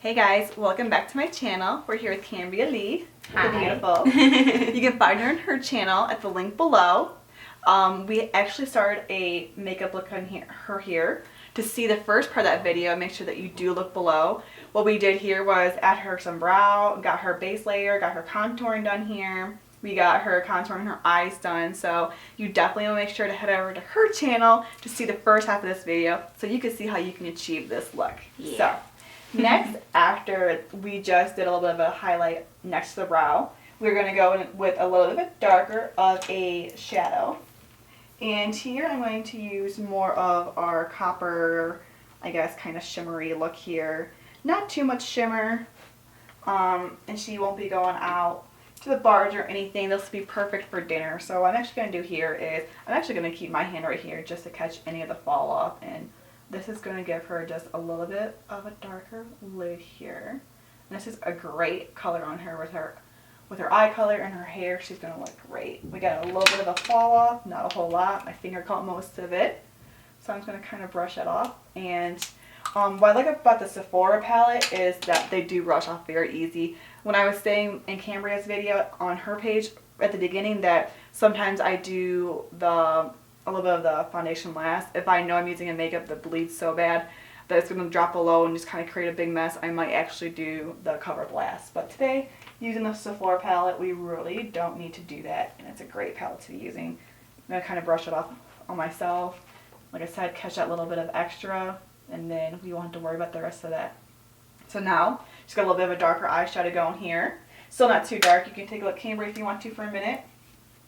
Hey guys, welcome back to my channel. We're here with Cambria Leigh, Hi. the beautiful. You can find her in her channel at the link below. We actually started a makeup look on her here. To see the first part of that video, make sure that you do look below. What we did here was add her some brow, got her base layer, got her contouring done here. We got her contouring her eyes done, so you definitely want to make sure to head over to her channel to see the first half of this video so you can see how you can achieve this look. Yeah. So, next, after we just did a little bit of a highlight next to the brow, we're going to go in with a little bit darker of a shadow. And here I'm going to use more of our copper, I guess, kind of shimmery look here. Not too much shimmer, and she won't be going out to the bars or anything. This will be perfect for dinner. So what I'm actually going to do here is, I'm actually going to keep my hand right here just to catch any of the fall off, and this is going to give her just a little bit of a darker lid here. And this is a great color on her with her eye color and her hair. She's going to look great. We got a little bit of a fall off, not a whole lot. My finger caught most of it. So I'm just going to kind of brush it off. And what I like about the Sephora palette is that they do brush off very easy. When I was saying in Cambria's video on her page at the beginning that sometimes I do a little bit of the foundation last. If I know I'm using a makeup that bleeds so bad that it's going to drop below and just kind of create a big mess, I might actually do the cover last. But today, using the Sephora palette, we really don't need to do that, and it's a great palette to be using. I'm going to kind of brush it off on myself. Like I said, catch that little bit of extra, and then we won't have to worry about the rest of that. So now, just got a little bit of a darker eyeshadow going here. Still not too dark. You can take a look at Cambria if you want to for a minute.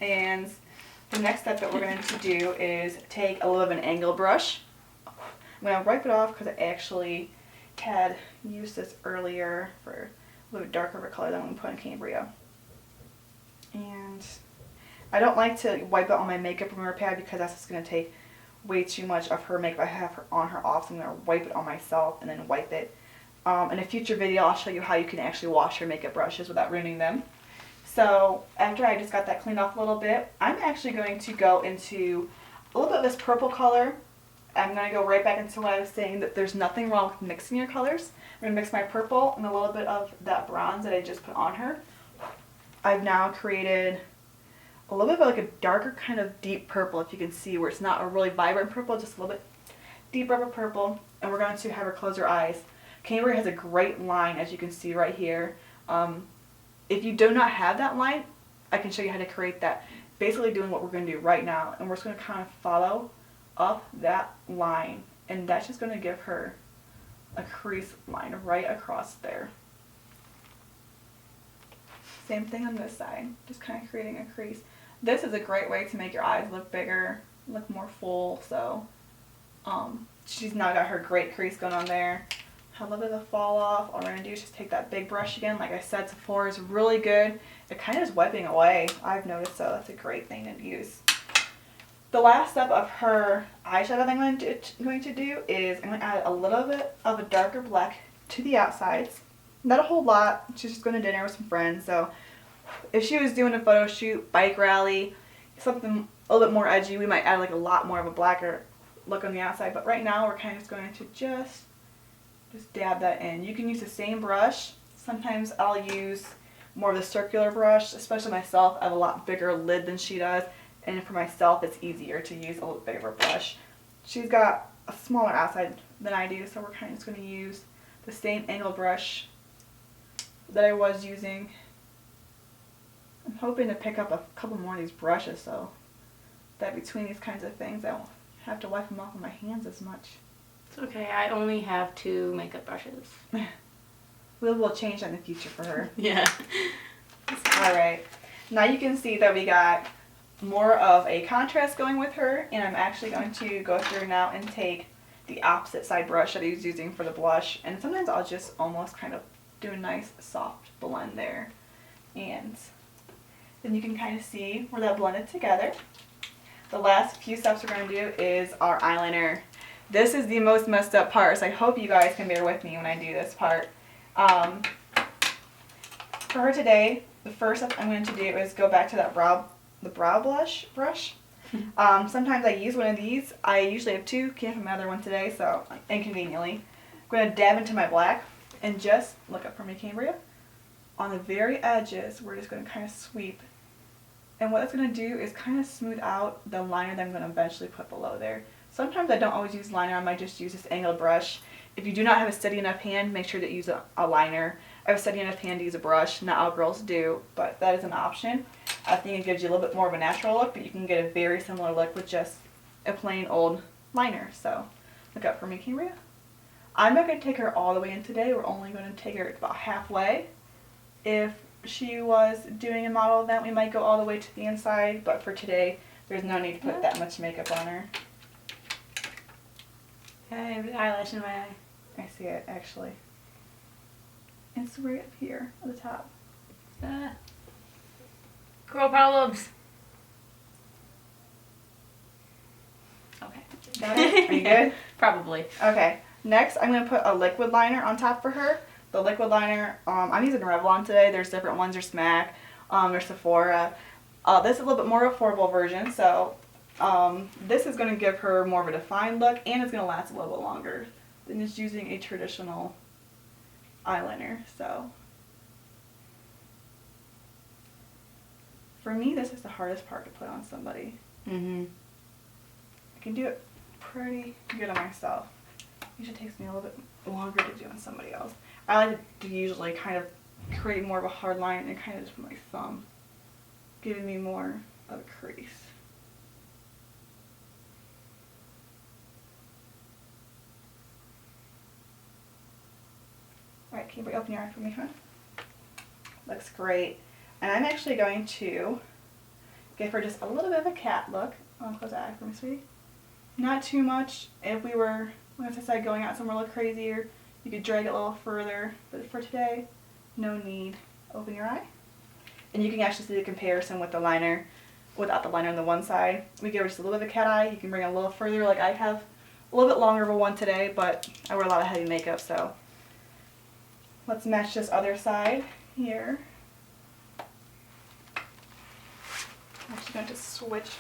And the next step that we're going to do is take a little bit of an angle brush. I'm going to wipe it off because I actually had used this earlier for a little bit darker of a color than I'm going to put in Cambria. And I don't like to wipe it on my makeup remover pad because that's just going to take way too much of her makeup I have her on her off. So I'm going to wipe it on myself and then wipe it. In a future video, I'll show you how you can actually wash your makeup brushes without ruining them. So after I just got that cleaned off a little bit, I'm actually going to go into a little bit of this purple color. I'm going to go right back into what I was saying, that there's nothing wrong with mixing your colors. I'm going to mix my purple and a little bit of that bronze that I just put on her. I've now created a little bit of like a darker kind of deep purple, if you can see, where it's not a really vibrant purple, just a little bit deeper of a purple. And we're going to have her close her eyes. Cambria has a great line, as you can see right here. If you do not have that line, I can show you how to create that. Basically doing what we're going to do right now. And we're just going to kind of follow up that line. And that's just going to give her a crease line right across there. Same thing on this side. Just kind of creating a crease. This is a great way to make your eyes look bigger, look more full. So she's now got her great crease going on there. Have a little bit of a fall off. All we're going to do is just take that big brush again. Like I said, Sephora is really good. It kind of is wiping away, I've noticed, so that's a great thing to use. The last step of her eyeshadow that I'm going to do is I'm going to add a little bit of a darker black to the outsides. Not a whole lot. She's just going to dinner with some friends, so if she was doing a photo shoot, bike rally, something a little bit more edgy, we might add like a lot more of a blacker look on the outside. But right now we're kind of just going to just dab that in. You can use the same brush. Sometimes I'll use more of the circular brush, especially myself. I have a lot bigger lid than she does, and for myself it's easier to use a little bigger brush. She's got a smaller outside than I do, so we're kind of just going to use the same angle brush that I was using. I'm hoping to pick up a couple more of these brushes so that between these kinds of things I won't have to wipe them off with my hands as much. It's okay, I only have 2 makeup brushes. We'll change that in the future for her. Yeah. Alright, now you can see that we got more of a contrast going with her, and I'm actually going to go through now and take the opposite side brush that I was using for the blush, and sometimes I'll just almost kind of do a nice soft blend there. And then you can kind of see where that blended together. The last few steps we're going to do is our eyeliner. This is the most messed up part, so I hope you guys can bear with me when I do this part. For her today, the first step I'm going to do is go back to that brow brush. Sometimes I use one of these. I usually have 2. Can't find my other one today, so inconveniently. I'm going to dab into my black And just, look up for me, Cambria. On the very edges, we're just going to kind of sweep. And what it's going to do is kind of smooth out the liner that I'm going to eventually put below there. Sometimes I don't always use liner, I might just use this angled brush. If you do not have a steady enough hand, make sure to use a liner. I have a steady enough hand to use a brush. Not all girls do, but that is an option. I think it gives you a little bit more of a natural look, but you can get a very similar look with just a plain old liner. So look out for me, Cambria. I'm not going to take her all the way in today. We're only going to take her about halfway. If she was doing a model event, we might go all the way to the inside, but for today, there's no need to put that much makeup on her. I have an eyelash in my eye. I see it, actually. It's right up here at the top. Girl problems. Okay. Got it? Are you good? Probably. Okay. Next, I'm going to put a liquid liner on top for her. The liquid liner, I'm using Revlon today. There's different ones. There's MAC, there's Sephora. This is a little bit more affordable version, so this is going to give her more of a defined look, and it's going to last a little bit longer than just using a traditional eyeliner. So for me, this is the hardest part to put on somebody. Mm-hmm. I can do it pretty good on myself. Usually takes me a little bit longer to do on somebody else. I like to usually kind of create more of a hard line and kind of just put my thumb, giving me more of a crease. Alright, can you open your eye for me, huh? Looks great. And I'm actually going to give her just a little bit of a cat look. Close that eye for me, sweetie. Not too much. If we were, as I said, going out somewhere a little crazier, you could drag it a little further. But for today, no need. Open your eye. And you can actually see the comparison with the liner, without the liner on the one side. We give her just a little bit of a cat eye. You can bring it a little further, like I have a little bit longer of a one today, but I wear a lot of heavy makeup, so. Let's match this other side here. I'm actually going to switch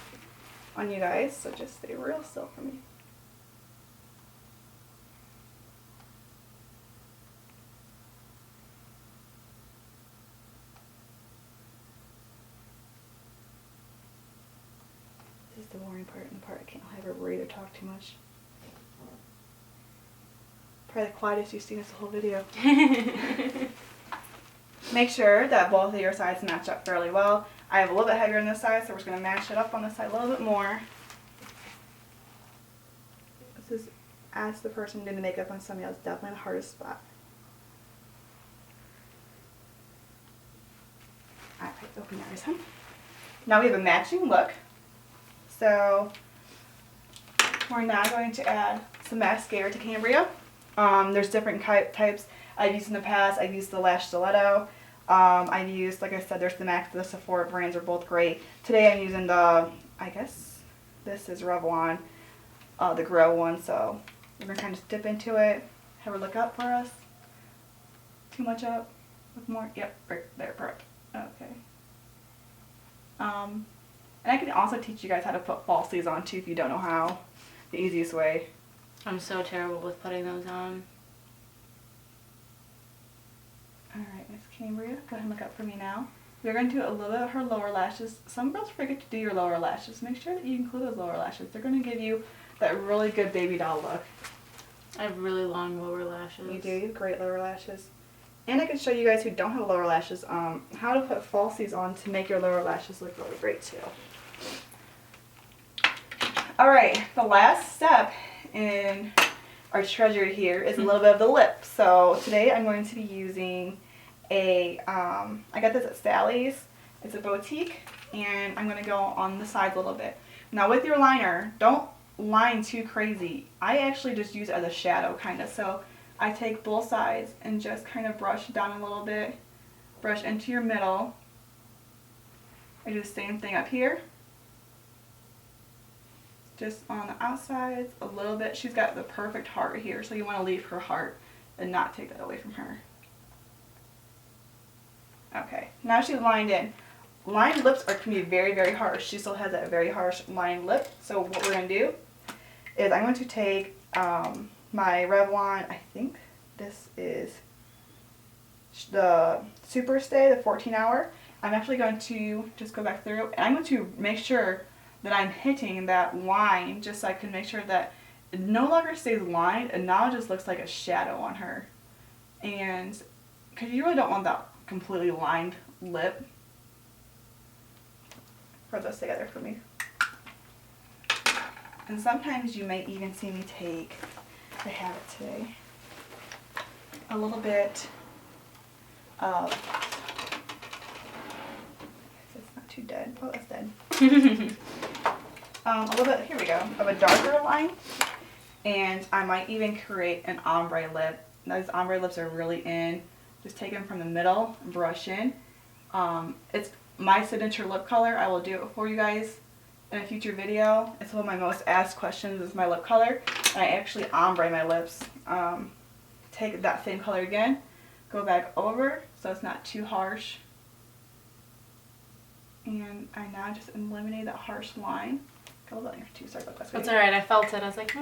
on you guys, so just stay real still for me. This is the boring part and the part I can't have her breathe or talk too much. Probably the quietest you've seen this whole video. Make sure that both of your sides match up fairly well. I have a little bit heavier on this side, so we're just going to match it up on this side a little bit more. This is, as the person doing the makeup on somebody else, definitely the hardest spot. Alright, open your eyes, huh? Now we have a matching look. So, we're now going to add some mascara to Cambria. There's different types I've used in the past. I've used the Lash Stiletto. I've used, like I said, there's the MAC, the Sephora brands are both great. Today I'm using the, I guess this is Revlon, the Grow one. So we're going to kind of dip into it, have her look up for us. Too much up? Look more? Yep, right there, perfect. Okay. And I can also teach you guys how to put falsies on too if you don't know how. The easiest way. I'm so terrible with putting those on. Alright, Miss Cambria, go ahead and look up for me now. We're going to do a little bit of her lower lashes. Some girls forget to do your lower lashes. Make sure that you include those lower lashes. They're going to give you that really good baby doll look. I have really long lower lashes. You do, you have great lower lashes. And I can show you guys who don't have lower lashes how to put falsies on to make your lower lashes look really great too. Alright, the last step in our treasure here is a little bit of the lip. So today I'm going to be using I got this at Sally's. It's a boutique, and I'm going to go on the sides a little bit. Now with your liner, don't line too crazy. I actually just use it as a shadow kind of. So I take both sides and just kind of brush down a little bit, brush into your middle. I do the same thing up here. Just on the outsides a little bit. She's got the perfect heart here, so you want to leave her heart and not take that away from her. Okay, now she's lined in. Lined lips can be very, very harsh. She still has that very harsh lined lip. So what we're going to do is I'm going to take my Revlon, I think this is the Super Stay, the 14-hour, I'm actually going to just go back through and I'm going to make sure that I'm hitting that line just so I can make sure that it no longer stays lined and now it just looks like a shadow on her. And because you really don't want that completely lined lip. Put those together for me. And sometimes you may even see me take, I have it today, a little bit of, it's not too dead, oh that's dead. A little bit, here we go, of a darker line. And I might even create an ombre lip. Those ombre lips are really in. Just take them from the middle, brush in. It's my signature lip color. I will do it for you guys in a future video. It's one of my most asked questions is my lip color. And I actually ombre my lips. Take that same color again, go back over so it's not too harsh. And I now just eliminate that harsh line. Got a little bit on your too, sorry about that. That's alright, I felt it. I was like,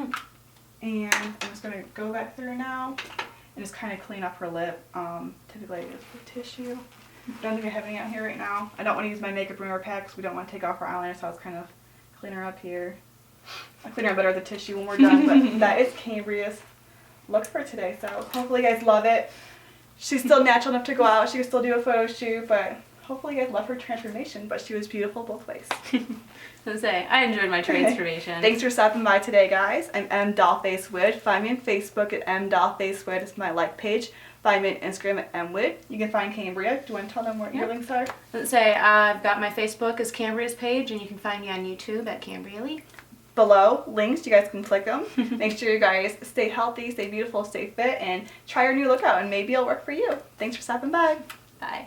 And I'm just going to go back through now and just kind of clean up her lip. Typically I use the tissue. Don't think I have any out here right now. I don't want to use my makeup remover pack because we don't want to take off her eyeliner, so I was kind of clean her up here. I'll clean her better with the tissue when we're done, but that is Cambria's look for today, so hopefully you guys love it. She's still natural enough to go out. She can still do a photo shoot, but hopefully you guys love her transformation, but she was beautiful both ways. I enjoyed my transformation. Thanks for stopping by today, guys. I'm M.Dollfacewood. Find me on Facebook at M.Dollfacewood. It's my like page. Find me on Instagram at mwood. You can find Cambria. Do you want to tell them what your links are? I've got my Facebook as Cambria's page, and you can find me on YouTube at Cambria Leigh. Below, links. You guys can click them. Make sure you guys stay healthy, stay beautiful, stay fit, and try your new look out, and maybe it'll work for you. Thanks for stopping by. Bye.